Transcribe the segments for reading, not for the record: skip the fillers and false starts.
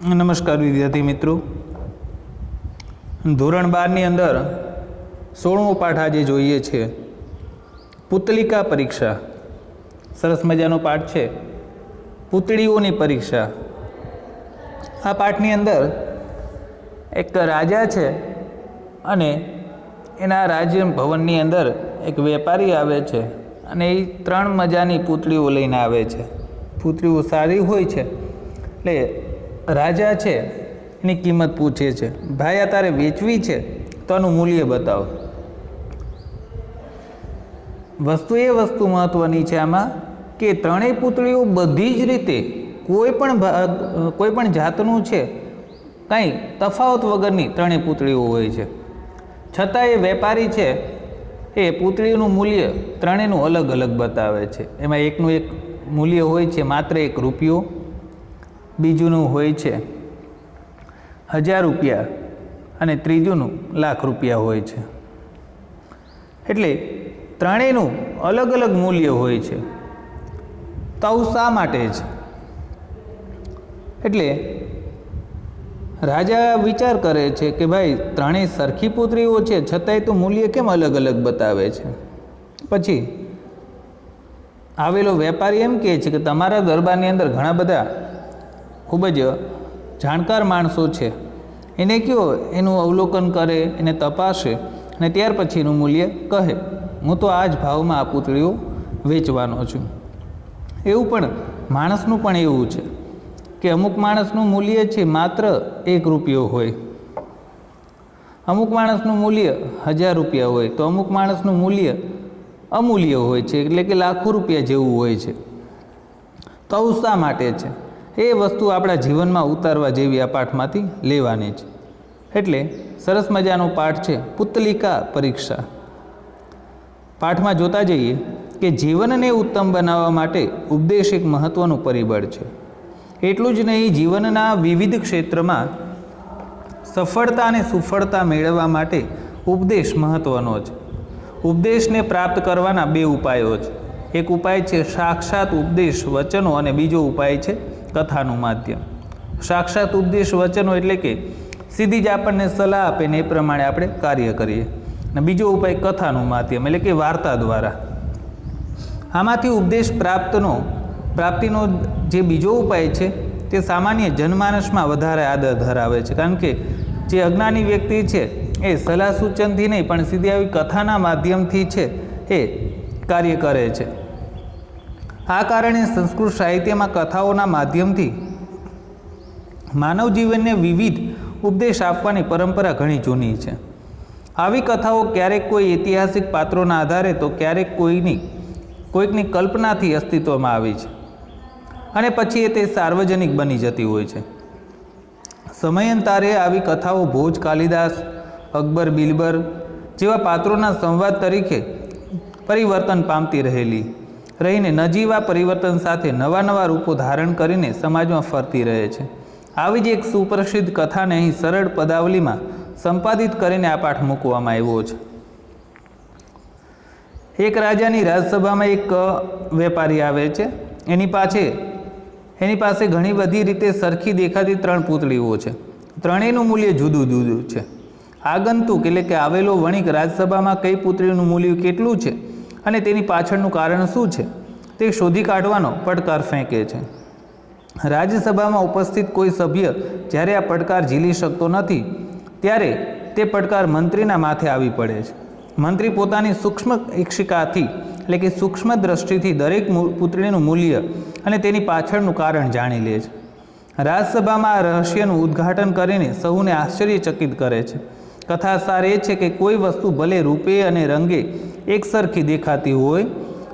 નમસ્કાર વિદ્યાર્થી મિત્રો, ધોરણ 12 ની અંદર 16મો પાઠ આજે જોઈએ છે પુતલિકા પરીક્ષા. સરસ મજાનો પાઠ છે, પૂતળીઓની પરીક્ષા. આ પાઠની અંદર એક રાજા છે અને એના રાજ્ય ભવનની અંદર એક વેપારી આવે છે અને એ 3 મજાની પૂતળીઓ લઈને આવે છે. પૂતળીઓ સારી હોય છે એટલે રાજા છે એની કિંમત પૂછે છે, ભાઈ આ તારે વેચવી છે તો આનું મૂલ્ય બતાવો. વસ્તુ મહત્વની છે આમાં કે 3 પૂતળીઓ બધી જ રીતે કોઈ પણ જાતનું છે, કાંઈ તફાવત વગરની 3 પૂતળીઓ હોય છે. છતાં એ વેપારી છે એ પૂતળીનું મૂલ્ય 3નું અલગ અલગ બતાવે છે. એમાં એકનું એક મૂલ્ય હોય છે માત્ર 1 રૂપિયો, બીજુંનું હોય છે 1000 રૂપિયા અને ત્રીજુંનું લાખ રૂપિયા હોય છે. એટલે 3નું અલગ અલગ મૂલ્ય હોય છે. તો આવું શા માટે છે? એટલે રાજા વિચાર કરે છે કે ભાઈ 3 સરખી પૂતળીઓ છે છતાંય તો મૂલ્ય કેમ અલગ અલગ બતાવે છે. પછી આવેલો વેપારી એમ કહે છે કે તમારા દરબારની અંદર ઘણા બધા ખૂબ જ જાણકાર માણસો છે, એને કહો એનું અવલોકન કરે, એને તપાસે અને ત્યાર પછી એનું મૂલ્ય કહે. હું તો આ જ ભાવમાં આ પૂતળીઓ વેચવાનો છું. એવું પણ માણસનું પણ એવું છે કે અમુક માણસનું મૂલ્ય છે માત્ર 1 રૂપિયો હોય, અમુક માણસનું મૂલ્ય 1000 રૂપિયા હોય, તો અમુક માણસનું મૂલ્ય અમૂલ્ય હોય છે, એટલે કે લાખો રૂપિયા જેવું હોય છે. તો આવું શા માટે છે? એ વસ્તુ આપણા જીવનમાં ઉતારવા જેવી આ પાઠમાંથી લેવાની છે. એટલે સરસ મજાનો પાઠ છે પુતલિકા પરીક્ષા. પાઠમાં જોતા જઈએ કે જીવનને ઉત્તમ બનાવવા માટે ઉપદેશ એક મહત્ત્વનું પરિબળ છે. એટલું જ નહીં, જીવનના વિવિધ ક્ષેત્રમાં સફળતા અને સુફળતા મેળવવા માટે ઉપદેશ મહત્ત્વનો છે. ઉપદેશને પ્રાપ્ત કરવાના 2 ઉપાયો છે. એક ઉપાય છે સાક્ષાત ઉપદેશ વચનો અને બીજો ઉપાય છે કથાનું માધ્યમ. સાક્ષાત ઉપદેશ વચનો એટલે કે સીધી જ આપણને સલાહ આપે ને એ પ્રમાણે આપણે કાર્ય કરીએ, અને બીજો ઉપાય કથાનું માધ્યમ એટલે કે વાર્તા દ્વારા. આમાંથી ઉપદેશ પ્રાપ્તિનો જે બીજો ઉપાય છે તે સામાન્ય જનમાનસમાં વધારે આદર ધરાવે છે, કારણ કે જે અજ્ઞાની વ્યક્તિ છે એ સલાહ સૂચનથી નહીં પણ સીધી આવી કથાના માધ્યમથી છે એ કાર્ય કરે છે. આ કારણે સંસ્કૃત સાહિત્યમાં કથાઓના માધ્યમથી માનવ જીવનને વિવિધ ઉપદેશ આપવાની પરંપરા ઘણી જૂની છે. આવી કથાઓ ક્યારેક કોઈ ઐતિહાસિક પાત્રોના આધારે તો ક્યારેક કોઈકની કલ્પનાથી અસ્તિત્વમાં આવી છે અને પછી તે સાર્વજનિક બની જતી હોય છે. સમયાંતરે આવી કથાઓ ભોજ, કાલિદાસ, અકબર, બિરબલ જેવા પાત્રોના સંવાદ તરીકે પરિવર્તન પામતી રહીને નજીવા પરિવર્તન સાથે નવા રૂપો ધારણ કરીને સમાજમાં ફરતી રહે છે. આવી જ એક સુપ્રસિદ્ધ કથાને અહીં સરળ પદાવલીમાં સંપાદિત કરીને આ પાઠ મૂકવામાં આવ્યો છે. એક રાજાની રાજસભામાં એક વેપારી આવે છે. એની પાસે ઘણી બધી રીતે સરખી દેખાતી 3 પૂતળીઓ છે. 3નું મૂલ્ય જુદું જુદું છે. આગંતુક એટલે કે આવેલો વણિક રાજસભામાં કઈ પૂતળીનું મૂલ્ય કેટલું છે અને તેની પાછળનું કારણ શું છે તે શોધી કાઢવાનો પડકાર ફેંકે છે. રાજ્યસભામાં ઉપસ્થિત કોઈ સભ્ય જ્યારે આ પડકાર ઝીલી શકતો નથી ત્યારે તે પડકાર મંત્રીના માથે આવી પડે છે. મંત્રી પોતાની સૂક્ષ્મ એક્ષિકાથી એટલે કે સૂક્ષ્મ દ્રષ્ટિથી દરેક પૂતળીનું મૂલ્ય અને તેની પાછળનું કારણ જાણી લે છે. રાજસભામાં આ રહસ્યનું ઉદ્ઘાટન કરીને સૌને આશ્ચર્યચકિત કરે છે. કથા સાર એ છે કે કોઈ વસ્તુ ભલે રૂપે અને રંગે એકસરખી દેખાતી હોય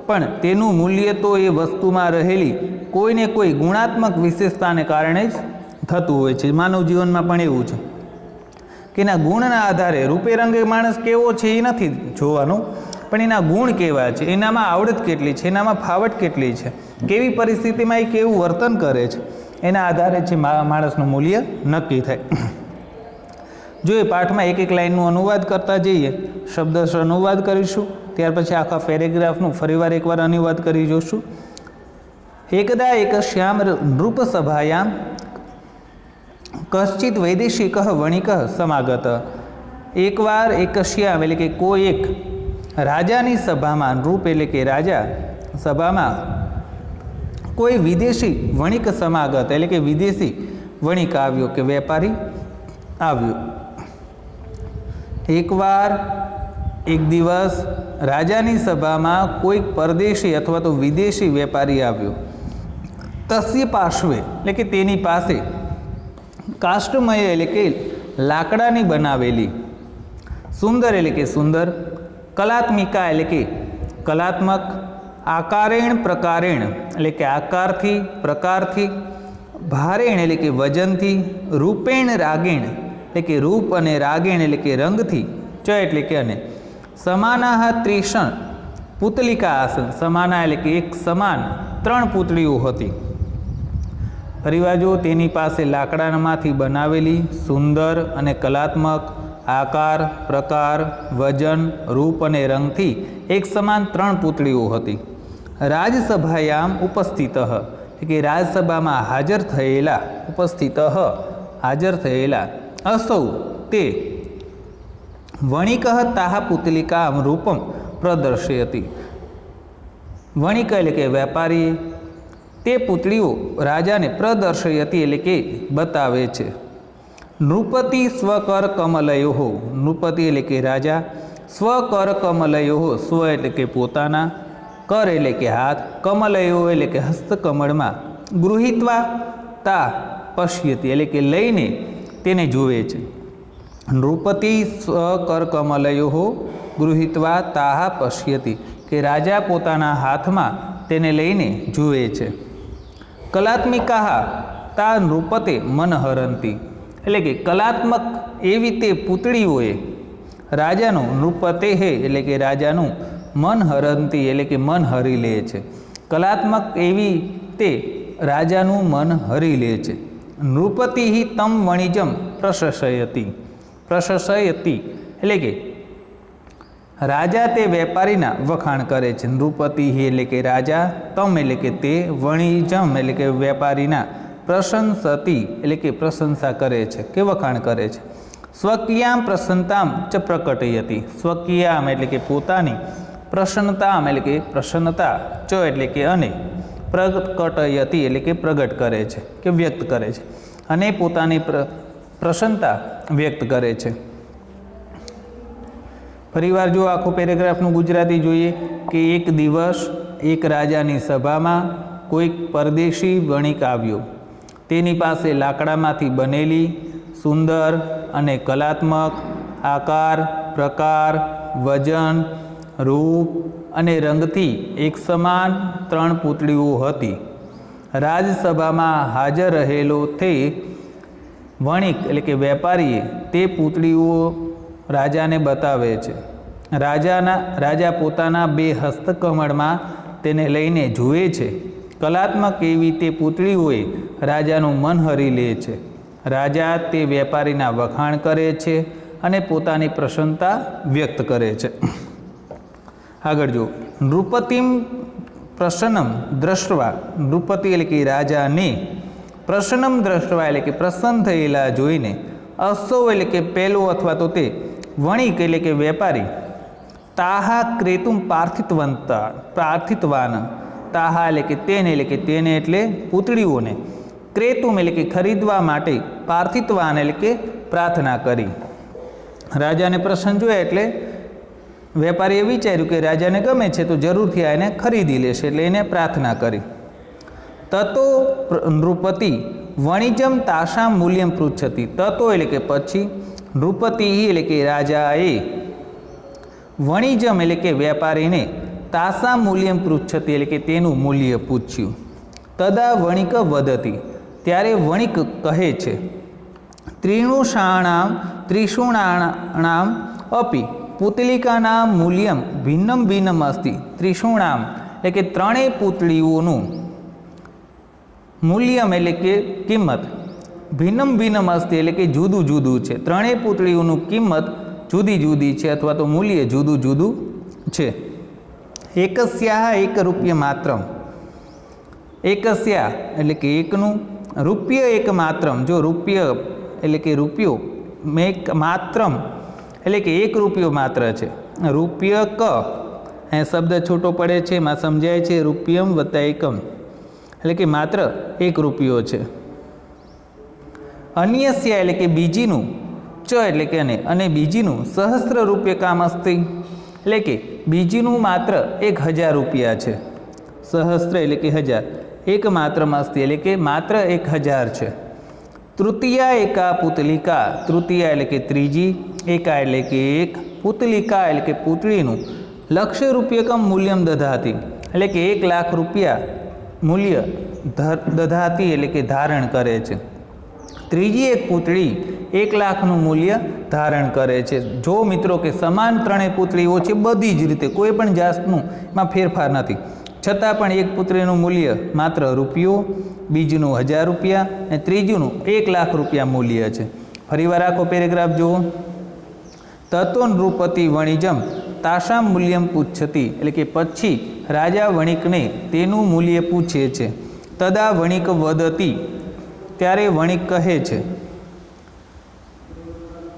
પણ તેનું મૂલ્ય તો એ વસ્તુમાં રહેલી કોઈને કોઈ ગુણાત્મક વિશેષતાને કારણે જ થતું હોય છે. માનવ જીવનમાં પણ એવું છે કે એના ગુણના આધારે રૂપે રંગે માણસ કેવો છે એ નથી જોવાનું, પણ એના ગુણ કેવા છે, એનામાં આવડત કેટલી છે, એનામાં ફાવટ કેટલી છે, કેવી પરિસ્થિતિમાં એ કેવું વર્તન કરે છે, એના આધારે છે માણસનું મૂલ્ય નક્કી થાય. જો એ પાઠમાં એક લાઇનનું અનુવાદ કરતા જઈએ, શબ્દશ અનુવાદ કરીશું, ત્યાર પછી આખા પેરેગ્રાફનું ફરીવાર એકવાર અનુવાદ કરી જોશું. એકદા એક શ્યામ નૃપસભાયામ કશ્ચિત વૈદેશિક વણિક સમાગત. એકવાર એકસ્યામ એટલે કે કોઈ એક રાજાની સભામાં, નૃપ એટલે કે રાજા સભામાં કોઈ વિદેશી વણિક સમાગત એટલે કે વિદેશી વણિક આવ્યો કે વેપારી આવ્યો. એકવાર એક દિવસ રાજાની સભામાં કોઈક પરદેશી અથવા તો વિદેશી વેપારી આવ્યો. તસ્ય પાર્શ્વે એટલે કે તેની પાસે કાષ્ટમય એટલે કે લાકડાની બનાવેલી, સુંદર એટલે કે સુંદર, કલાત્મિકા એટલે કે કલાત્મક, આકારેણ પ્રકારેણ એટલે કે આકારથી પ્રકારથી, ભારેણ એટલે કે વજનથી, રૂપેણ રાગેણ એટલે કે રૂપ અને રાગેણ એટલે કે રંગથી, ચ એટલે કે અને, સમાનાહ ત્રિષણ પુતલિકા આસન, સમાના એટલે કે એક સમાન 3 પૂતળીઓ હતી. ફરીવાર જો તેની પાસે લાકડામાંથી બનાવેલી સુંદર અને કલાત્મક, આકાર પ્રકાર વજન રૂપ અને રંગથી એક સમાન 3 પૂતળીઓ હતી. રાજસભાયામ ઉપસ્થિત કે રાજસભામાં હાજર થયેલા, ઉપસ્થિત હાજર થયેલા, અસૌ તે વણિક તાહ પુતલિકા રૂપમ પ્રદર્શયતી. વણિક એટલે કે વેપારી તે પુતળીઓ રાજાને પ્રદર્શયતી એટલે કે બતાવે છે. નૃપતિ સ્વકર કમલયો, નૃપતિ એટલે કે રાજા, સ્વકર કમલયો, સ્વ એટલે કે પોતાના, કર એટલે કે હાથ, કમલયો એટલે કે હસ્તકમળમાં, ગૃહીત્વા તા પશ્યતિ એટલે કે લઈને તેને જુએ છે. નૃપતિ સ્વકર કમલયો ગૃહીત્વા તાહ પશ્યતિ કે રાજા પોતાના હાથમાં તેને લઈને જુએ છે. કલાત્મિકા તા નૃપતે મનહરંતી એટલે કે કલાત્મક એવી તે પુતળીઓએ રાજાનું, નૃપતે હે એટલે કે રાજાનું, મન હરંતી એટલે કે મન હરી લે છે. કલાત્મક એવી તે રાજાનું મન હરી લે છે. નૃપતિ તમ વણિજમ પ્રશસયતી, પ્રશસયતી એટલે કે રાજા તે વેપારીના વખાણ કરે છે. નૃપતિ એટલે કે રાજા, તમ એટલે કે તે, વણિજમ એટલે કે વેપારીના, પ્રશંસતી એટલે કે પ્રશંસા કરે છે કે વખાણ કરે છે. સ્વકીયામ પ્રસન્નતામ ચ પ્રકટયતી, સ્વકીયામ એટલે કે પોતાની, પ્રસન્નતામ એટલે કે પ્રસન્નતા, ચ એટલે કે અને, પ્રકટયતી એટલે કે પ્રગટ કરે છે કે વ્યક્ત કરે છે, અને પોતાની પ્રસન્નતા વ્યક્ત કરે છે. ફરીવાર જો આખું પેરેગ્રાફનું ગુજરાતી જોઈએ કે એક દિવસ એક રાજાની સભામાં કોઈક પરદેશી વણિક આવ્યો. તેની પાસે લાકડામાંથી બનેલી સુંદર અને કલાત્મક, આકાર પ્રકાર વજન રૂપ અને રંગથી એક સમાન 3 પૂતળીઓ હતી. રાજસભામાં હાજર રહેલો તે વણિક એટલે કે વેપારીએ તે પૂતળીઓ રાજાને બતાવે છે. રાજા પોતાના 2 હસ્તકમળમાં તેને લઈને જુએ છે. કલાત્મક એવી તે પૂતળીઓએ રાજાનું મન હરી લે છે. રાજા તે વેપારીના વખાણ કરે છે અને પોતાની પ્રસન્નતા વ્યક્ત કરે છે. આગળ જો, નૃપતિમ પ્રસન્નમ દ્રષ્ટવા, નૃપતિ એટલે કે રાજાને, પ્રસન્નમ દ્રષ્ટવા એટલે કે પ્રસન્ન થયેલા જોઈને, અસૌ એટલે કે પહેલો અથવા તો તે વણિક એટલે કે વેપારી, તાહા ક્રેતુમ પ્રાર્થિતવાન, તાહા એટલે કે તેને એટલે પૂતળીઓને, ક્રેતુમ એટલે કે ખરીદવા માટે, પ્રાર્થિતવાન એટલે કે પ્રાર્થના કરી. રાજાને પ્રસન્ન જોયા એટલે વેપારીએ વિચાર્યું કે રાજાને ગમે છે તો જરૂરથી આ એને ખરીદી લેશે, એટલે એને પ્રાર્થના કરી. તતો નૃપતિ વણિજમ તાસામ મૂલ્યમ પૃચ્છતી, તતો એટલે કે પછી, નૃપતિ એટલે કે રાજાએ, વણિજમ એટલે કે વેપારીને, તાસામ મૂલ્યમ પૃચ્છતી એટલે કે તેનું મૂલ્ય પૂછ્યું. તદા વણિક વદતી ત્યારે વણિક કહે છે, ત્રિષૂણામ અપી પુતલિકાના મૂલ્યમ ભિન્નમ અસ્તિ. ત્રિષૂણામ એટલે કે 3 પૂતળીઓનું મૂલ્યમ એટલે કે કિંમત, ભિન્નમ અસ્તિ એટલે કે જુદું જુદું છે. 3 પૂતળીઓનું કિંમત જુદી જુદી છે અથવા તો મૂલ્ય જુદું જુદું છે. એકસ્યા 1 રૂપિયા માત્રમ, એકસ્યા એટલે કે એકનું, રૂપિયા 1 માત્રમ, જો રૂપિયા એટલે કે રૂપિયો માત્રમ એટલે કે 1 રૂપિયો માત્ર છે. રૂપિય ક અહીંયા શબ્દ છૂટો પડે છે, એમાં સમજાય છે રૂપિયમ વત્તા એકમ એટલે કે માત્ર 1 રૂપિયો છે. અન્યસ્ય એટલે કે બીજીનું, ચ એટલે કે અને બીજીનું સહસ્ત્ર રૂપ્યકામ અસ્તિ એટલે કે બીજીનું માત્ર 1000 રૂપિયા છે. સહસ્ત્ર એટલે કે 1000, એક માત્ર અસ્તિ એટલે કે માત્ર 1000 છે. તૃતીયા એકા પુતલિકા, તૃતીયા એટલે કે ત્રીજી, એકા એટલે કે 1, પુતલિકા એટલે કે પુતળીનું લક્ષ રૂપ્યકમ મૂલ્યમ દધાતી એટલે કે 1 લાખ રૂપિયા મૂલ્ય દધાતી એટલે કે ધારણ કરે છે. ત્રીજી એક પુતળી 1 લાખનું મૂલ્ય ધારણ કરે છે. જો મિત્રો કે સમાન 3 પુતળીઓ છે, બધી જ રીતે કોઈ પણ જાતનું એમાં ફેરફાર નથી, છતાં પણ એક પુત્રીનું મૂલ્ય માત્ર રૂપિયો, બીજુનું 1000 રૂપિયા અને ત્રીજુંનું 1 લાખ રૂપિયા મૂલ્ય છે. ફરીવાર આખો પેરેગ્રાફ જુઓ. તતો નૃપતિ વણિજમ તાશામ મૂલ્યમ પૂછતી એટલે કે પછી રાજા વણિકને તેનું મૂલ્ય પૂછે છે. તદા વણિક વદતી ત્યારે વણિક કહે છે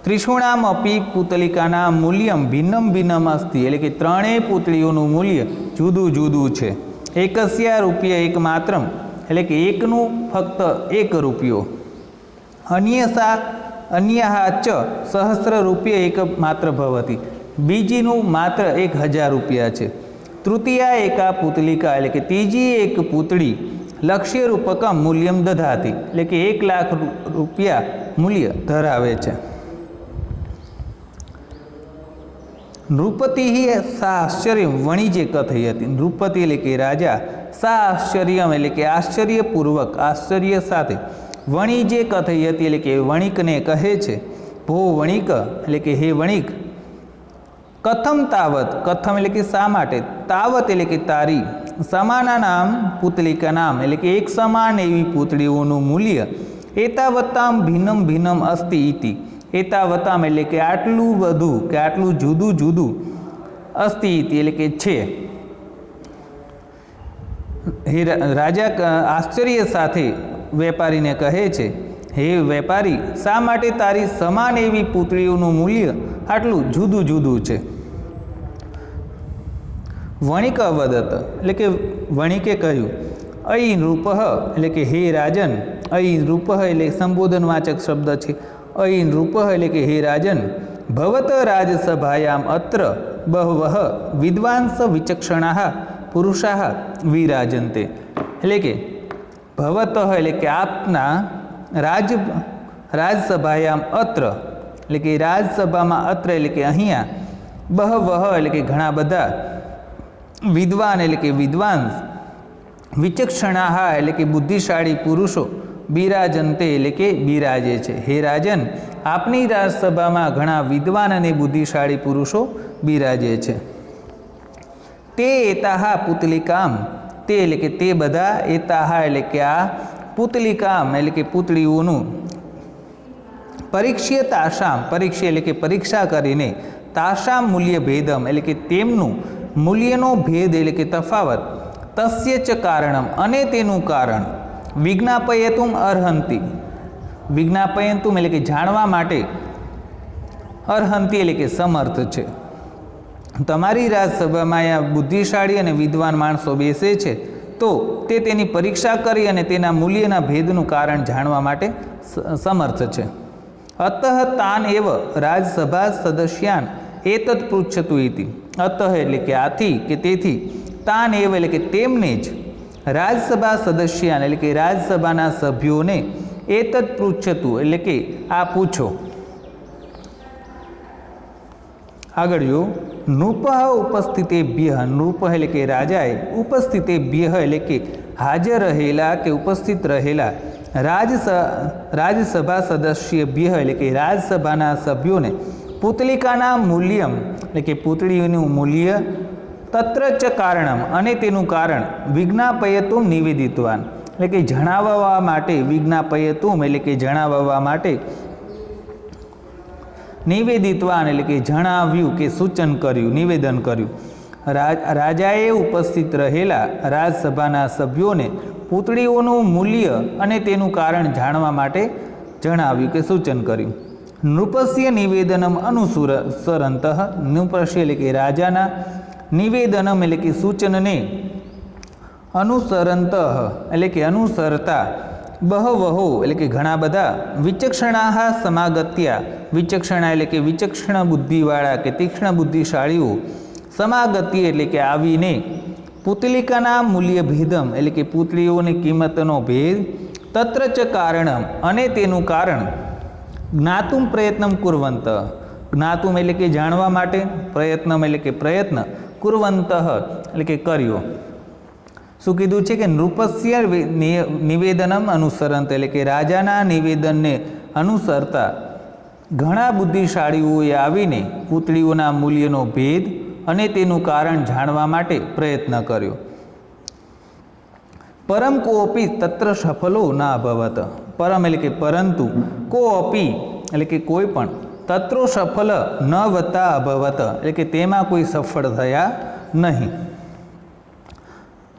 ત્રિશુણામ અપી પુતલિકાના મૂલ્યમ ભિન્નમ ભિન્નમ અસ્તિ એટલે કે 3 પુતળીઓનું મૂલ્ય જુદું જુદું છે. એકસ્યા રૂપિયા એક માત્રમ એટલે કે એકનું ફક્ત 1 રૂપિયો. અન્યહા ચ સહસ્ર રૂપિયા એક માત્ર ભવતી બીજીનું માત્ર 1000 રૂપિયા છે. તૃતીયા એકા પુતલિકા એટલે કે ત્રીજી એક પુતળી લક્ષ્ય રૂપકમ મૂલ્યમ દધાતી એટલે કે 1 લાખ રૂપિયા મૂલ્ય ધરાવે છે. નૃપતિ સા આશ્ચર્ય વણિજે કથયતી, નૃપતિ એટલે કે રાજા, સા આશ્ચર્યમ એટલે કે આશ્ચર્યપૂર્વક, આશ્ચર્ય સાથે, વણિજે કથયતી એટલે કે વણિકને કહે છે ભો વણિક એટલે કે હે વણિક, કથમ તાવત, કથમ એટલે કે શા માટે, તાવત એટલે કે તારી, સમાના નામ પુતલિકા નામ એટલે કે એક સમાન એવી પુતળીઓનું મૂલ્ય એતાવતામ ભિન્નમ ભિન્નમ અસ્તિ ઇતિ, એતાવતામ એટલે કે આટલું બધું કે આટલું જુદું જુદું, અસ્તિ ઇતિ એટલે કે છે. હે રાજા આશ્ચર્ય સાથે વેપારીને કહે છે હે વેપારી, શા માટે તારી સમાન એવી પુતળીઓનું મૂલ્ય આટલું જુદું જુદું છે. વણિક અવદત એટલે કે વણિકે કહ્યું અહીં નૃપ એટલે કે હે રાજન, અહીં નૃપ એટલે સંબોધનવાચક શબ્દ છે. અહીં નૃપ એટલે કે હે રાજન, ભવત રાજસભાયામ અત્ર બહવઃ વિદ્વાંસ વિચક્ષણા પુરુષા વિરાજન્તે એટલે કે ભવત એટલે કે આપના રાજસભાયામ અત્ર એટલે કે રાજસભામાં અત્ર એટલે કે અહીંયા, બહવઃ એટલે કે ઘણા બધા, વિદ્વાન એટલે કે વિદ્વાંસ, વિચક્ષણા એટલે કે બુદ્ધિશાળી પુરુષો, બિરાજંતે એટલે કે બિરાજે છે. હે રાજન, આપની રાજસભામાં ઘણા વિદ્વાન અને બુદ્ધિશાળી પુરુષો બિરાજે છે. તે એતાહા પુતલિકામ, તે એટલે કે તે બધા, એતાહા એટલે કે આ, પુતલિકામ એટલે કે પુતળીઓનું, પરીક્ષ્ય તાશામ, પરીક્ષા એટલે કે પરીક્ષા કરીને, તાશામ મૂલ્ય ભેદમ એટલે કે તેમનું મૂલ્યનો ભેદ એટલે કે તફાવત, તસ્ય ચ કારણમ અને તેનું કારણ, વિજ્ઞાપયતુમ અર્હંતિ, વિજ્ઞાપયંતુમ એટલે કે જાણવા માટે, અર્હંતિ એટલે કે સમર્થ છે. તમારી રાજસભામાં અહીંયા બુદ્ધિશાળી અને વિદ્વાન માણસો બેસે છે તો તે તેની પરીક્ષા કરી અને તેના મૂલ્યના ભેદનું કારણ જાણવા માટે સમર્થ છે. અતઃ તાન એવ રાજસભા સદસ્યાન એતત પૃચ્છતુ ઇતિ, અતઃ એટલે કે આથી કે તેથી, તાન એવ એટલે કે તેમને જ, રાજસભા સદસ્યાન એટલે કે રાજસભાના સભ્યોને, એતત પૃચ્છતુ એટલે કે આ પૂછો. આગળ જો નૃપ ઉપસ્થિતેભ્ય, નૃપ એટલે કે રાજાએ, ઉપસ્થિતેભ્ય એટલે કે હાજર રહેલા કે ઉપસ્થિત રહેલા, રાજસભા સદસ્યભ્ય એટલે કે રાજસભાના સભ્યોને, પુતલિકાના મૂલ્યમ એટલે કે પુતળીનું મૂલ્ય, તત્ર ચ કારણમ અને તેનું કારણ, વિજ્ઞાપયતુમ નિવેદિતવાન એટલે કે જણાવવા માટે, વિજ્ઞાપયતુમ એટલે કે જણાવવા માટે, નિવેદિતવાન એટલે કે જણાવ્યું કે સૂચન કર્યું, નિવેદન કર્યું. રાજાએ ઉપસ્થિત રહેલા રાજસભાના સભ્યોને પુતળીઓનું મૂલ્ય અને તેનું કારણ જાણવા માટે જણાવ્યું કે સૂચન કર્યું. નૃપસ્ય નિવેદનમ અનુસરંત, નૃપસ્ય એટલે કે રાજાના, નિવેદનમ એટલે કે સૂચનને, અનુસરંત એટલે કે અનુસરતા, બહવહો એટલે કે ઘણા બધા, વિચક્ષણા સમાગત્યા, વિચક્ષણા એટલે કે વિચક્ષણ બુદ્ધિવાળા કે તીક્ષ્ણ બુદ્ધિશાળીઓ, સમાગત્ય એટલે કે આવીને, પુતલિકાના મૂલ્ય ભેદમ એટલે કે પુતળીઓની કિંમતનો ભેદ, તત્ર ચ કારણમ અને તેનું કારણ, જ્ઞાતુમ પ્રયત્નમ કુર્વંત, જ્ઞાતુમ એટલે કે જાણવા માટે, પ્રયત્નમ એટલે કે પ્રયત્ન, કુર્વંત એટલે કે કર્યો. શું કીધું છે કે નૃપસ્ય નિવેદનમ અનુસરંત એટલે કે રાજાના નિવેદનને અનુસરતા ઘણા બુદ્ધિશાળીઓએ આવીને પુતળીઓના મૂલ્યનો ભેદ અને તેનું કારણ જાણવા માટે પ્રયત્ન કર્યો. પરમ કોપી તત્ર સફલો ના અભવત, પરમ એટલે કે પરંતુ, કોપી એટલે કે કોઈ પણ, તત્રો સફલ ન વતા અભવત એટલે કે તેમાં કોઈ સફળ થયા નહીં.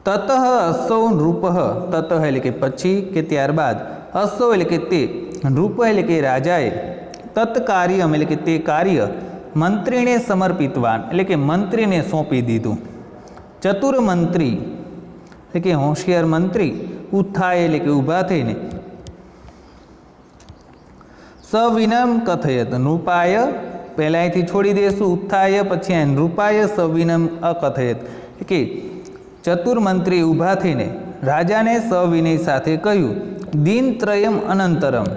તતઃ અસૌ નૃપ, તતઃ એટલે કે પછી કે ત્યારબાદ, અસૌ એટલે કે તે, નૃપ એટલે કે રાજાએ, તત્કાર્યમ એટલે કે તે કાર્ય, મંત્રીને સમર્પિતવાન એટલે કે મંત્રીને સોંપી દીધું. ચતુર મંત્રી એટલે કે હોશિયાર મંત્રી, ઉત્થાય એટલે કે ઊભા થઈને, સવિનમ કથયત, નૃપાય પહેલાં અહીંથી છોડી દઈશું, ઉત્થાય પછી નૃપાય સવિનમ અકથયત એટલે કે ચતુર મંત્રી ઊભા થઈને રાજાને સવિનય સાથે કહ્યું, દિનત્રયમ અનંતરમ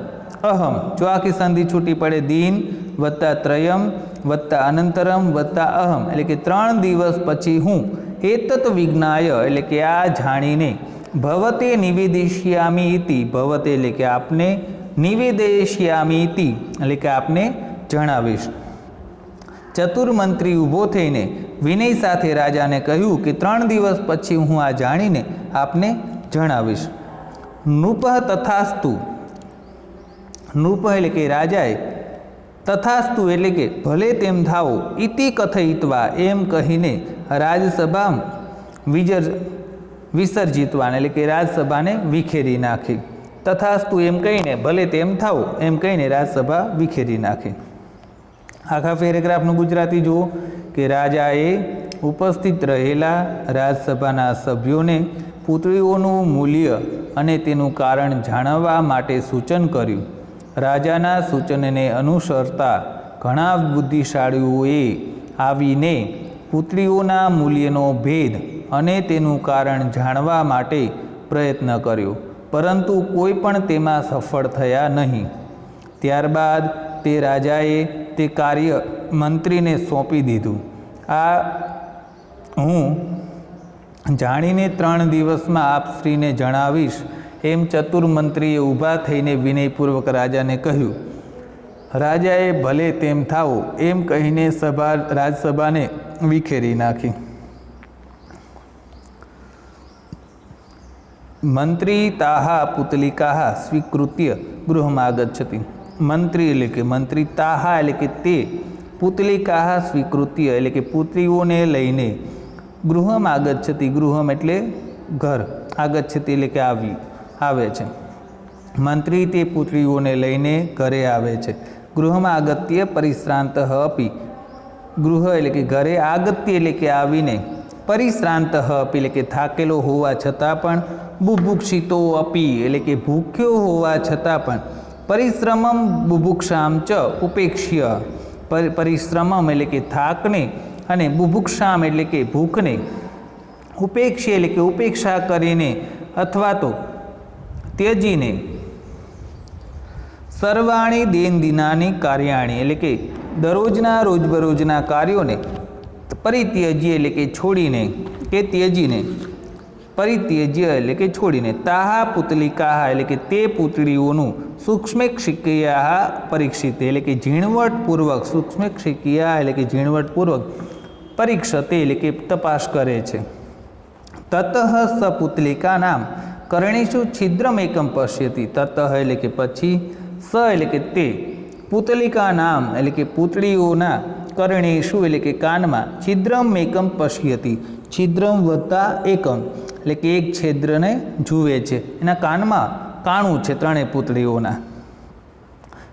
અહમ, જો આખી સંધિ છૂટી પડે, દિન વત્તા ત્રયમ વત્તા અનંતરમ વત્તા અહમ એટલે કે 3 દિવસ પછી હું, એતત વિજ્ઞાય એટલે કે આ જાણીને, ભવતે નિવેદિષ્યામી ઇતિ, ભવતે એટલે કે આપને, નિવેદયિષ્યામી ઇતિ એટલે કે આપને જણાવીશ. ચતુર મંત્રી ઊભો થઈને વિનય સાથે રાજાને કહ્યું કે 3 દિવસ પછી હું આ જાણીને આપને જણાવીશ. નૃપ તથાસ્તુ, નૃપ એટલે કે રાજાએ, તથાસ્તુ એટલે કે ભલે તેમ થાઓ, ઇતિ કથયિત્વા એમ કહીને રાજસભા વિસર્જિતવાન એટલે કે રાજસભાને વિખેરી નાખી. તથાસ્તુ એમ કહીને ભલે તેમ થાઓ એમ કહીને રાજસભા વિખેરી નાખી. આખા પેરેગ્રાફનું ગુજરાતી જુઓ કે રાજાએ ઉપસ્થિત રહેલા રાજસભાના સભ્યોને પુતળીઓનું મૂલ્ય અને તેનું કારણ જાણવા માટે સૂચન કર્યું. રાજાના સૂચનને અનુસરતા ઘણા બુદ્ધિશાળીઓએ આવીને પુતળીઓના મૂલ્યનો ભેદ અને તેનું કારણ જાણવા માટે પ્રયત્ન કર્યો, પરંતુ કોઈ પણ તેમાં સફળ થયા નહીં. ત્યારબાદ તે રાજાએ તે કાર્ય મંત્રીને સોંપી દીધું. આ હું જાણીને 3 દિવસમાં આપ શ્રીને જણાવીશ એમ ચતુર મંત્રીએ ઊભા થઈને વિનયપૂર્વક રાજાને કહ્યું. રાજાએ ભલે તેમ થાઓ એમ કહીને રાજસભાને વિખેરી નાખી. મંત્રી તાહા પુતલિકાહ સ્વીકૃત્ય ગૃહમાગચ્છતિ. મંત્રી એટલે કે મંત્રી, તાહા એટલે કે તે, પુતલિકાહ સ્વીકૃત્ય એટલે કે પુત્રીઓને લઈને, ગૃહમ આગચ્છતિ, ગૃહમ એટલે ઘર, આગચ્છતિ એટલે કે આવે છે. મંત્રી તે પુત્રીઓને લઈને ઘરે આવે છે. ગૃહમાં આગત્ય પરિશ્રાંત અપી, ગૃહ એટલે કે ઘરે, આગત્ય એટલે કે આવીને, પરિશ્રાંત અપી એટલે કે થાકેલો હોવા છતાં પણ, બુભુક્ષિતો અપી એટલે કે ભૂખ્યો હોવા છતાં પણ, પરિશ્રમમ બુભુક્ષામ ચ ઉપેક્ષ્ય, પરિશ્રમમ એટલે કે થાકને અને બુભુક્ષામ એટલે કે ભૂખને, ઉપેક્ષી એટલે કે ઉપેક્ષા કરીને અથવા તો ત્યજીને, સર્વાણી દેન દિનાની કાર્યાણી એટલે કે દરરોજના રોજબરોજના કાર્યોને, પરિત્યજ્ય એટલે કે છોડીને કે ત્યજીને, પરિત્યજ્ય એટલે કે છોડીને, તાહા પુતલિકાહ એટલે કે તે પુતળીઓનું, સૂક્ષ્મેક્ષિકિયા પરીક્ષિત એટલે કે ઝીણવટપૂર્વક, સૂક્ષ્મેક્ષિકિયા એટલે કે ઝીણવટપૂર્વક, પરીક્ષતે એટલે કે તપાસ કરે છે. તતઃ સ પુતલિકા નામ કરણેશુ છિદ્રમેકમ પશ્યતિ, તતઃ એટલે કે પછી, સ એટલે કે તે, પુતલિકા નામ એટલે કે પુતળીઓના, કરણેશુ એટલે કે કાનમાં, છિદ્રમ એકમ પશ્યતિ, છિદ્રમ વત્તા એકમ એટલે કે એક છિદ્રને જુએ છે, એના કાનમાં કાણું છે 3 પુતળીઓના.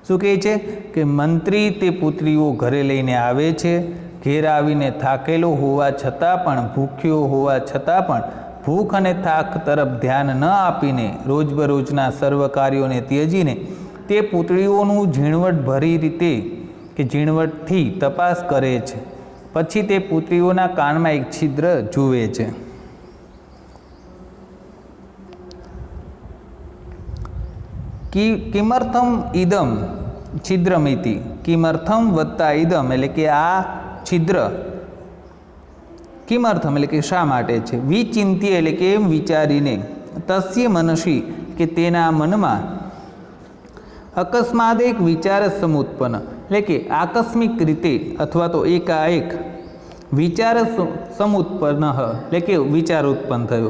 શું કહે છે કે મંત્રી તે પુત્રીઓ ઘરે લઈને આવે છે. ઘેર આવીને થાકેલો હોવા છતાં પણ, ભૂખ્યો હોવા છતાં પણ ભૂખ અને થાક તરફ ધ્યાન ન આપીને રોજબરોજના સર્વ કાર્યોને ત્યજીને તે પુત્રીઓનું ઝીણવટભરી રીતે કે ઝીણવટથી તપાસ કરે છે. પછી તે પુત્રીઓના કાનમાં એક છિદ્ર જુએ છે. કિમર્થમ ઇદમ છિદ્રમિતિ, કિમર્થમ વત્તા ઇદમ એટલે કે આ છિદ્ર, કિમર્થમ એટલે કે શા માટે છે, વિચિંત્ય એટલે કે એમ વિચારીને, તસ્ય મનસી કે તેના મનમાં, અકસ્માત એક વિચાર સમુત્પન્ન એટલે કે આકસ્મિક રીતે અથવા તો એકાએક વિચાર સમુત્પન્ન એટલે કે વિચાર ઉત્પન્ન થયો.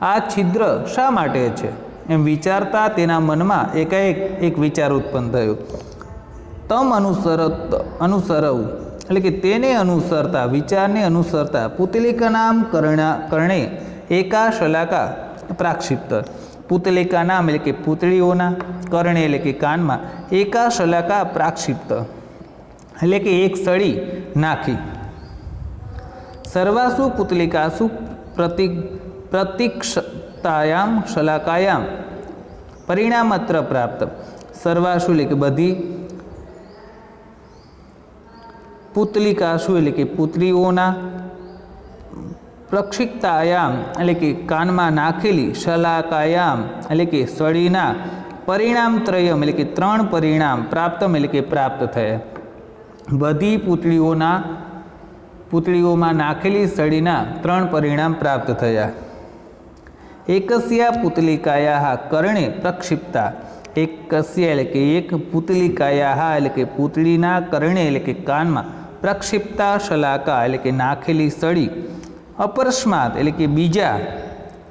આ છિદ્ર શા માટે છે એમ વિચારતા તેના મનમાં એકાએક એક વિચાર ઉત્પન્ન થયો. તમ અનુસરવું એટલે કે તેને અનુસરતા, વિચારને અનુસરતા પુતલિકા નામ કર્ણે એકા શલાકા પ્રાક્ષિપ્ત, પુતલિકા નામ એટલે કે પુતળીઓના, કર્ણે એટલે કે કાનમાં, એકા શલાકા પ્રાક્ષિપ્ત એટલે કે એક સળી નાખી. સર્વાસુ પુતલિકાસુ પ્રતિક્ષતાયામ શલાકાયામ પરિણામત્ર પ્રાપ્ત, સર્વાસુ એટલે કે બધી, પુતલિકાસુ એટલે કે પુત્રીઓના, પ્રક્ષિપ્તાયામ એટલે કે કાનમાં નાખેલી, શલાકાયામ એટલે કે સળીના, પરિણામ ત્રયમ એટલે કે ત્રણ પરિણામ, પ્રાપ્તમ એટલે કે પ્રાપ્ત થયા. બધી પુતળીઓમાં નાખેલી સળીના ત્રણ પરિણામ પ્રાપ્ત થયા. એકસ્યા પુતલિકાયા કર્ણે પ્રક્ષિપ્તા, એકસ્યા એટલે કે એક, પુતલિકાયા એટલે કે પુતળીના, કર્ણે એટલે કે કાનમાં, પ્રક્ષિપ્તા શલાકા એટલે કે નાખેલી સળી, અપરસ્માત એટલે કે બીજા,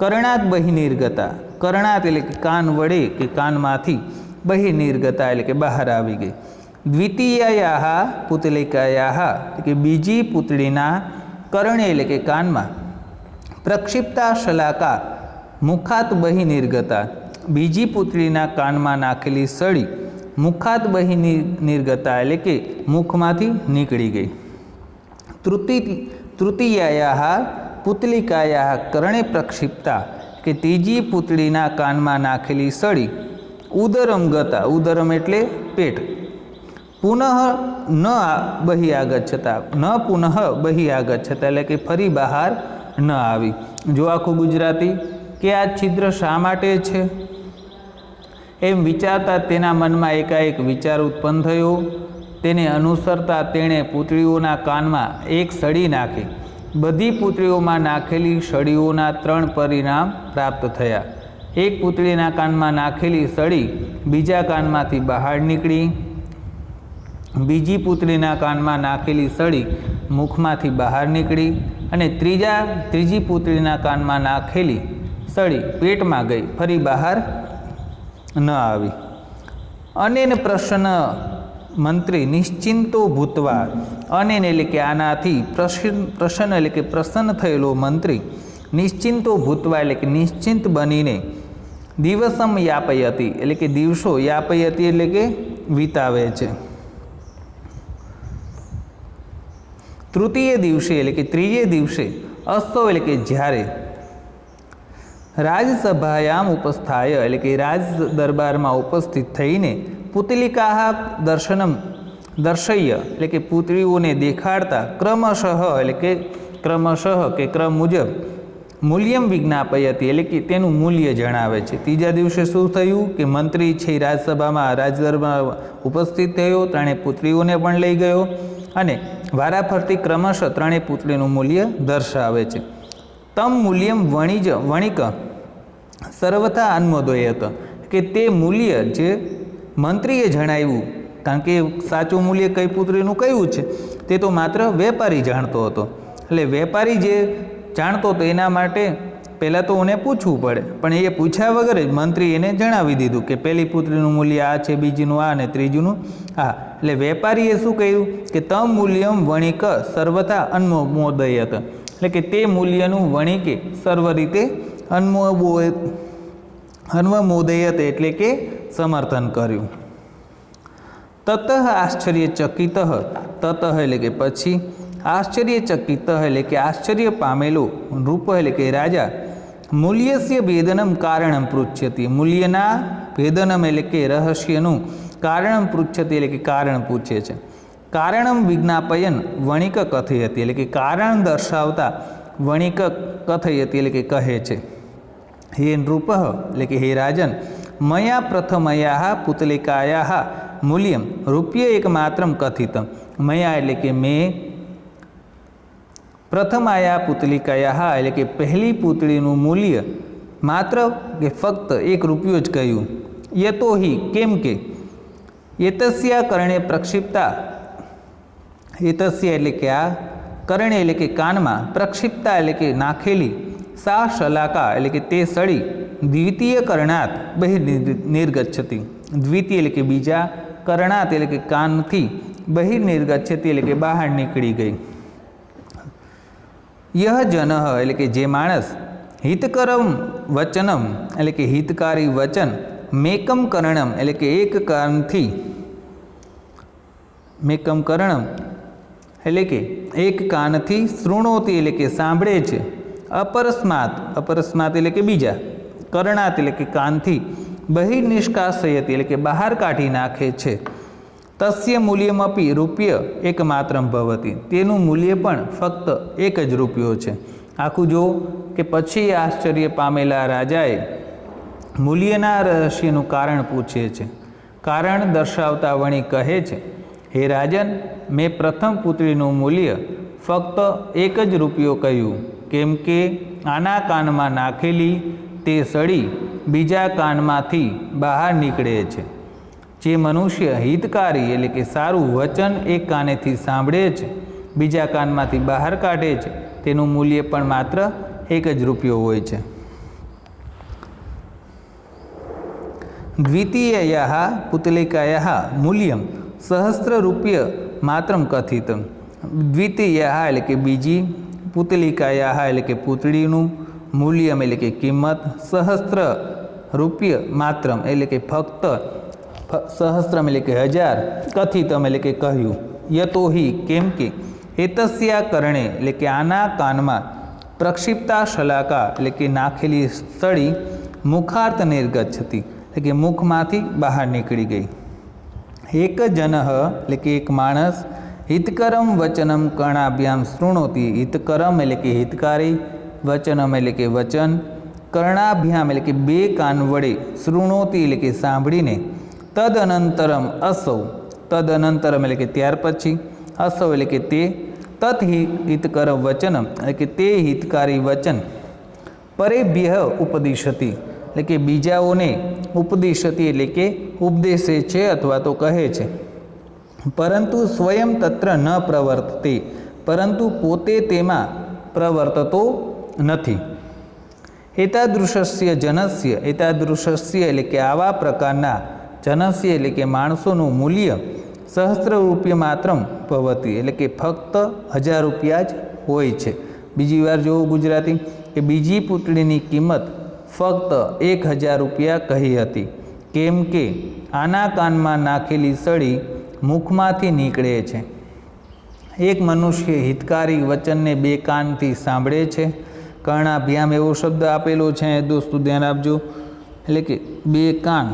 કર્ણાત બહિર્નિર્ગતા, કર્ણાત એટલે કે કાન વડે કે કાનમાંથી, બહિર્નિર્ગતા એટલે કે બહાર આવી ગઈ. દ્વિતીયાયાહ પુતલિકાયાહ એટલે કે બીજી પુતળીના, કર્ણે એટલે કે કાનમાં, પ્રક્ષિપ્તા શલાકા મુખાત બહિર્નિર્ગતા, બીજી પુતળીના કાનમાં નાખેલી સળી, મુખાત બહિર્નિર્ગતા એટલે કે મુખમાંથી નીકળી ગઈ. તૃતીયાયાહ પુતલિકાયાહ કર્ણે પ્રક્ષિપ્તા કે ત્રીજી પુતળીના કાનમાં નાખેલી સળી, ઉદરમ ગતા, ઉદરમ એટલે પેટ, પુનઃ ન બહી આગચ્છતા, ન પુનઃ બહી આગચ્છતા એટલે કે ફરી બહાર ન આવી. જો આખું ગુજરાતી કે આ છિદ્ર શા માટે છે એમ વિચારતા તેના મનમાં એકાએક વિચાર ઉત્પન્ન થયો. તેને અનુસરતા તેણે પુતળીઓના કાનમાં એક સળી નાખી. બધી પુતળીઓમાં નાખેલી સળીઓના ત્રણ પરિણામ પ્રાપ્ત થયા. એક પુતળીના કાનમાં નાખેલી સળી બીજા કાનમાંથી બહાર નીકળી, બીજી પુતળીના કાનમાં નાખેલી સળી મુખમાંથી બહાર નીકળી અને ત્રીજી પુતળીના કાનમાં નાખેલી સળી પેટમાં ગઈ, ફરી બહાર ન આવી. અનેન પ્રસન્ન મંત્રી નિશ્ચિંતો ભૂતવા, અનેન એટલે કે આનાથી, પ્રસન્ન એટલે કે પ્રસન્ન થયેલો મંત્રી, નિશ્ચિંતો ભૂતવા એટલે કે નિશ્ચિંત બનીને, દિવસમ યાપયતી એટલે કે દિવસો, યાપયતી એટલે કે વિતાવે છે. તૃતીય દિવસે એટલે કે ત્રીજે દિવસે, અસ્તો એટલે કે જ્યારે, રાજસભાયામ ઉપસ્થાય એટલે કે રાજ દરબારમાં ઉપસ્થિત થઈને, પુતલિકા દર્શય એટલે કે પુતળીઓને દેખાડતા, ક્રમશઃ એટલે કે ક્રમશઃ કે ક્રમ મુજબ, મૂલ્યમ વિજ્ઞાપયતી એટલે કે તેનું મૂલ્ય જણાવે છે. ત્રીજા દિવસે શું થયું કે મંત્રી છે રાજસભામાં, રાજદરબારમાં ઉપસ્થિત થયો, ત્રણેય પુત્રીઓને પણ લઈ ગયો અને વારાફરતી ક્રમશઃ ત્રણેય પુત્રીનું મૂલ્ય દર્શાવે છે. તમ મૂલ્યમ વણિક સર્વથા અન્મોદયત કે તે મૂલ્ય જે મંત્રીએ જણાવ્યું, કારણ કે સાચું મૂલ્ય કઈ પુત્રીનું કયું છે તે તો માત્ર વેપારી જાણતો હતો. એટલે વેપારી જે જાણતો હતો એના માટે પહેલાં તો એને પૂછવું પડે, પણ એ પૂછ્યા વગર જ મંત્રી એને જણાવી દીધું કે પહેલી પુત્રીનું મૂલ્ય આ છે, બીજીનું આ અને ત્રીજીનું આ. એટલે વેપારીએ શું કહ્યું કે તમ મૂલ્યમ વણિક સર્વથા અન્મોદયત એટલે કે તે મૂલ્યનું વણિકે સર્વ રીતે અન્મોદયત એટલે કે સમર્થન કર્યું. તતઃ આશ્ચર્યચકિત, તતઃ એટલે કે પછી, આશ્ચર્યચકિત એટલે કે આશ્ચર્ય પામેલો, નૃપ એટલે કે રાજા, મૂલ્યસ્ય ભેદનમ કારણમ પૃચ્છતી, મૂલ્યના ભેદનમ એટલે કે રહસ્યનું કારણમ પૃચ્છતી એટલે કે કારણ પૂછે છે. કારણમ વિજ્ઞાપયન વણિક કથયતી એટલે કે કારણ દર્શાવતા વણિક કથયતી એટલે કે કહે છે. હે નૃપ એટલે કે હે રાજન, મયા પ્રથમયા પુતલિકાયા મૂલ્યમ રૂપ્ય એકમાત્રમ કથિતમ, મયા એટલે કે મેં, પ્રથમાયા પુતલિકાયા એટલે કે પહેલી પુતળીનું મૂલ્ય માત્ર કે ફક્ત ₹1 જ કહ્યું. યતોહિ કેમ કે, એતસ્યા કરણે પ્રક્ષિપ્તા, એતસ્યા એટલે કે આ, કરણે એટલે કે કાનમાં, પ્રક્ષિપ્તા એટલે કે નાખેલી, સા શલાકા એટલે કે તે સળી, દ્વિતીય કરણાત બહિર્નિર્ગચ્છતિ, દ્વિતીય એટલે કે બીજા, કરણાત એટલે કે કાનથી, બહિર્નિર્ગચ્છતિ એટલે કે બહાર નીકળી ગઈ. યહ જન એટલે કે જે માણસ, હિતકરમ વચનમ એટલે કે હિતકારી વચન, મેકમ કરણમ એટલે કે એક કાનથી, મેકમ કરણમ એટલે કે એક કાનથી, શૃણોતી એટલે કે સાંભળે છે, અપરસ્માત, અપરસ્માત એટલે કે બીજા, કરણાત એટલે કે કાનથી, બહિર્નિષ્કાસયતી એટલે કે બહાર કાઢી નાખે છે. તસ્ય મૂલ્યમપી રૂપ્ય એકમાત્રમ ભવતી, તેનું મૂલ્ય પણ ફક્ત ₹1 છે. આખું જો કે પછી આશ્ચર્ય પામેલા રાજાએ મૂલ્યના રહસ્યનું કારણ પૂછે છે. કારણ દર્શાવતા વણી કહે છે, હે રાજન, મેં પ્રથમ પુત્રીનું મૂલ્ય ફક્ત ₹1 કહ્યું, કેમ કે આના કાનમાં નાખેલી તે સળી બીજા કાનમાંથી બહાર નીકળે છે. જે મનુષ્ય હિતકારી એટલે કે સારું વચન એક કાનેથી સાંભળે છે, બીજા કાનમાંથી બહાર કાઢે છે, તેનું મૂલ્ય પણ માત્ર ₹1 હોય છે. દ્વિતીયયા પુતલિકાયા મૂલ્યમ ₹1,000 માત્રમ કથિતમ, દ્વિતીયયા એટલે કે બીજી, પુતલિકાયા એટલે કે પુતળીનું, મૂલ્યમ એટલે કે કિંમત, ₹1,000 માત્રમ એટલે કે ફક્ત, સહસ્ત્રમ એટલે કે 1000, કથિતમ એટલે કે કહ્યું. યતોહિ કેમ કે, એતસ્યા કરણે એટલે કે આના કાનમાં, પ્રક્ષિપ્તા શલાકા એટલે કે નાખેલી સળી, મુખાર્થ નિર્ગચ્છતી એટલે કે મુખમાંથી બહાર નીકળી ગઈ. એક જન એટલે કે એક માણસ, હિતકરમ વચનમ કર્ણાભ્યામ શૃણોતી, હિતકરમ એટલે કે હિતકારી, વચનમ એટલે કે વચન, કર્ણાભ્યામ એટલે કે બે કાન વડે, શૃણોતી એટલે કે સાંભળીને, તદનંતરમ અસૌ, તદનંતરમ એટલે કે ત્યાર પછી, અસૌ એટલે કે તે, તત હિતકર વચનમ એટલે કે તે હિતકારી વચન, પરેભ્ય ઉપદિશતી એટલે કે બીજાઓને, ઉપદિશતી એટલે કે ઉપદેશે છે અથવા તો કહે છે. પરંતુ સ્વયં તત્ર ન પ્રવર્તતે, પરંતુ પોતે તેમાં પ્રવર્તતો નથી. એતાદૃશસ્ય જનસ્ય, એતાદૃશસ્ય એટલે કે આવા પ્રકારના, જનસ્ય એટલે કે માણસોનું મૂલ્ય ₹1,000 માત્રમ ભવતી એટલે કે ફક્ત ₹1000 જ હોય છે. બીજી વાર જોવો ગુજરાતી, કે બીજી પુતળીની કિંમત ફક્ત ₹1000 કહી હતી, કેમ કે આના કાનમાં નાખેલી સળી મુખમાંથી નીકળે છે. એક મનુષ્ય હિતકારી વચનને બે કાનથી સાંભળે છે. કર્ણાભ્યામ એવો શબ્દ આપેલો છે દોસ્તો, ધ્યાન આપજો. એટલે કે બે કાન,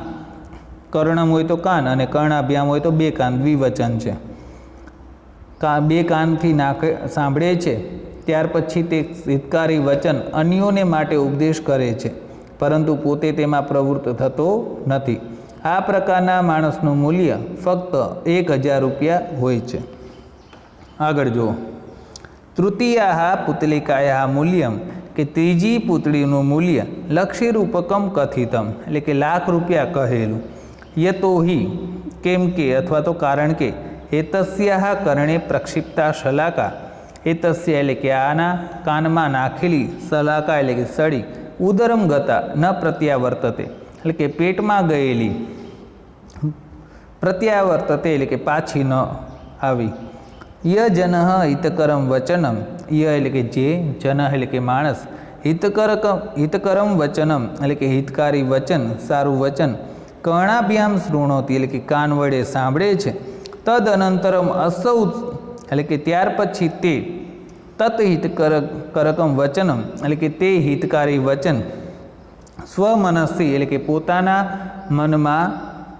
કર્ણમ હોય તો કાન અને કર્ણાભ્યામ હોય તો બે કાન, દ્વિવચન છે. બે કાનથી સાંભળે છે, ત્યાર પછી તે હિતકારી વચન અન્યોને માટે ઉપદેશ કરે છે, પરંતુ પોતે તેમાં પ્રવૃત્ત થતો નથી. આ પ્રકારના માણસનું મૂલ્ય ફક્ત ₹1000 હોય છે. આગળ જુઓ, તૃતીયા પુતલિકાયા મૂલ્યમ, કે ત્રીજી પુતળીનું મૂલ્ય લક્ષીરૂપકમ કથિતમ એટલે કે ₹1,00,000 કહેલું. યતોહિ કેમ કે અથવા તો કારણ કે, એતસ્યા કરણે પ્રક્ષિપ્તા શલાકા, એતસ્યા એટલે કે આના કાનમાં નાખેલી, શલાકા એટલે કે સળી, ઉદરમ ગતા ન પ્રત્યાવર્તતે એટલે કે પેટમાં ગયેલી, પ્રત્યાવર્તતે એટલે કે પાછી ન આવી. ય જન હિતકરમ વચનમ, ય એટલે કે જે, જન એટલે કે માણસ, હિતકરમ વચનમ એટલે કે હિતકારી વચન, સારું વચન, કર્ણાભ્યામ શૃણોતી એટલે કે કાન વડે સાંભળે છે, તદ અનંતરમ અસૌ એટલે કે ત્યાર પછી તે તત હિતકરકમ વચનમ એટલે કે તે હિતકારી વચન સ્વમનસ્થી એટલે કે પોતાના મનમાં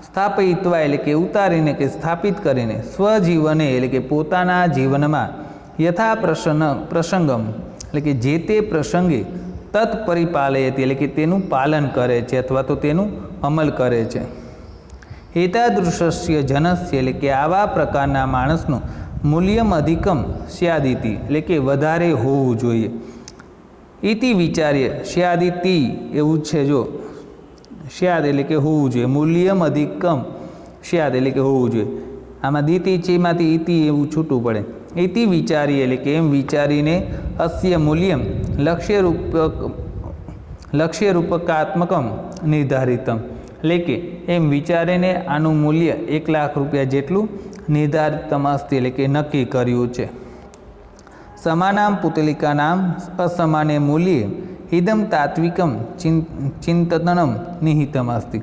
સ્થાપિત્વા એટલે કે ઉતારીને કે સ્થાપિત કરીને સ્વજીવને એટલે કે પોતાના જીવનમાં યથા પ્રસંગમ એટલે કે જે તે પ્રસંગે તત્ પરિપાલયતી એટલે કે તેનું પાલન કરે છે અથવા તો તેનું અમલ કરે છે. એતાદૃશ્ય જનસ્ય એટલે કે આવા પ્રકારના માણસનું મૂલ્યમ અધિકમ સ્યાદિતિ એટલે કે વધારે હોવું જોઈએ. ઇતિ વિચાર્ય સ્યાદિતિ એવું છે, જો સ્યાદ એટલે કે હોવું જોઈએ, મૂલ્યમ અધિકમ સ્યાદ એટલે કે હોવું જોઈએ. આમાં દીતિ ચેમાંથી ઇતિ એવું છૂટું પડે. ઇતિ વિચારીએ એટલે કે એમ વિચારીને અસ્ય મૂલ્યમ લક્ષ્યરૂપકાત્મકમ નિર્ધારિતમ એટલે કે એમ વિચારીને આનું મૂલ્ય 1 લાખ રૂપિયા જેટલું નિર્ધારિતમ અસ્તિ એટલે કે નક્કી કર્યું છે. સમાનામ પુતલિકાનામ અસમાને મૂલ્યે ઇદમ તાત્વિકમ ચિંતનમ નિહિતમ અસ્તિ.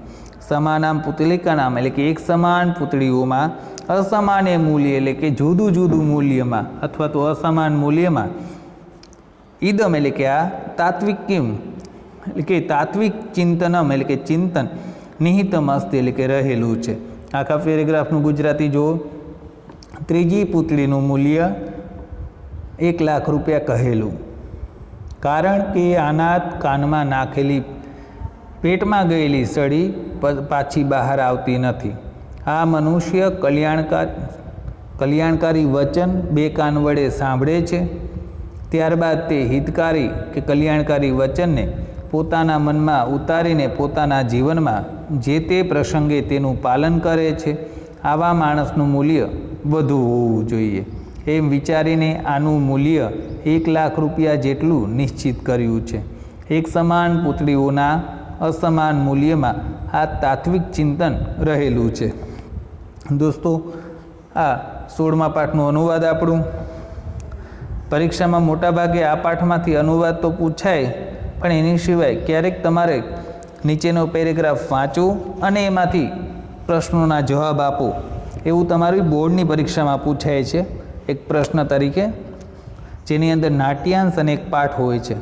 સમાનામ પુતલિકાનામ એટલે કે એક સમાન પુતળીઓમાં અસમાને મૂલ્ય એટલે કે જુદું જુદું મૂલ્યમાં અથવા તો અસમાન મૂલ્યમાં ઇદમ એટલે કે આ તાત્વિકમ એટલે કે તાત્વિક ચિંતનમ એટલે કે ચિંતન નિહિતમ અસ્તિ એટલે કે રહેલું છે. આખા પેરેગ્રાફનું ગુજરાતી જો, ત્રીજી પુતળીનું મૂલ્ય 1 લાખ રૂપિયા કહેલું, કારણ કે આના કાનમાં નાખેલી પેટમાં ગયેલી સળી પાછી બહાર આવતી નથી. આ મનુષ્ય કલ્યાણકારી વચન 2 કાન વડે સાંભળે છે, ત્યારબાદ તે હિતકારી કે કલ્યાણકારી વચનને પોતાના મનમાં ઉતારીને પોતાના જીવનમાં જે તે પ્રસંગે તેનું પાલન કરે છે. આવા માણસનું મૂલ્ય વધુ હોવું જોઈએ. એમ વિચારીને આનું મૂલ્ય 1 લાખ રૂપિયા જેટલું નિશ્ચિત કર્યું છે. એક સમાન પુતળીઓના અસમાન મૂલ્યમાં આ તાત્વિક ચિંતન રહેલું છે. દોસ્તો, આ 16મા પાઠનું અનુવાદ આપણું. પરીક્ષામાં મોટાભાગે આ પાઠમાંથી અનુવાદ તો પૂછાય, પણ એની સિવાય ક્યારેક તમારે નીચેનો પેરેગ્રાફ વાંચો અને એમાંથી પ્રશ્નોના જવાબ આપો, એવું તમારી બોર્ડની પરીક્ષામાં પૂછાય છે એક પ્રશ્ન તરીકે, જેની અંદર નાટ્યાંશ અને એક પાઠ હોય છે.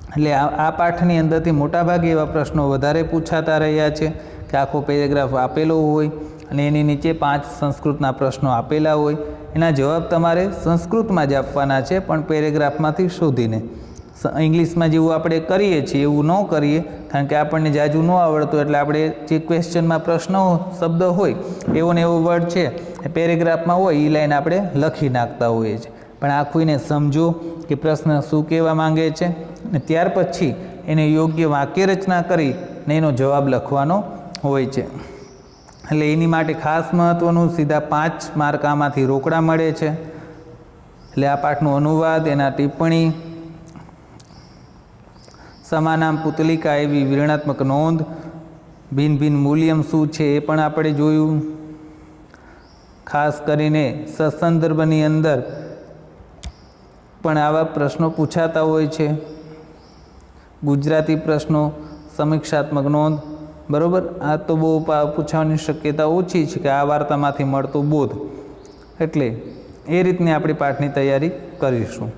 એટલે આ પાઠની અંદરથી મોટાભાગે એવા પ્રશ્નો વધારે પૂછાતા રહ્યા છે કે આખો પેરેગ્રાફ આપેલો હોય અને એની નીચે 5 સંસ્કૃતના પ્રશ્નો આપેલા હોય. એના જવાબ તમારે સંસ્કૃતમાં જ આપવાના છે, પણ પેરેગ્રાફમાંથી શોધીને. ઇંગ્લિશમાં જેવું આપણે કરીએ છીએ એવું ન કરીએ, કારણ કે આપણને જાજુ ન આવડતું, એટલે આપણે જે ક્વેશ્ચનમાં પ્રશ્નો શબ્દ હોય એવો ને એવો વર્ડ છે એ પેરેગ્રાફમાં હોય એ લાઈન આપણે લખી નાખતા હોઈએ છીએ. પણ આખું એને સમજો કે પ્રશ્ન શું કહેવા માંગે છે, અને ત્યાર પછી એને યોગ્ય વાક્ય રચના કરી ને એનો જવાબ લખવાનો હોય છે. એટલે એની માટે ખાસ મહત્ત્વનું સીધા 5 માર્ક આમાંથી રોકડા મળે છે. એટલે આ પાઠનું અનુવાદ, એના ટિપ્પણી, સમાનામ પુતલિકા એવી વિવરણાત્મક નોંધ, ભિન્ન ભિન્ન મૂલ્યમ શું છે એ પણ આપણે જોયું. ખાસ કરીને સત્સંદર્ભની અંદર પણ આવા પ્રશ્નો પૂછાતા હોય છે. ગુજરાતી પ્રશ્નો, સમીક્ષાત્મક નોંધ, બરાબર. આ તો બહુ પૂછવાની શક્યતા ઓછી છે કે આ વાર્તામાંથી મળતો બોધ. એટલે એ રીતની આપણી પાઠની તૈયારી કરીશું.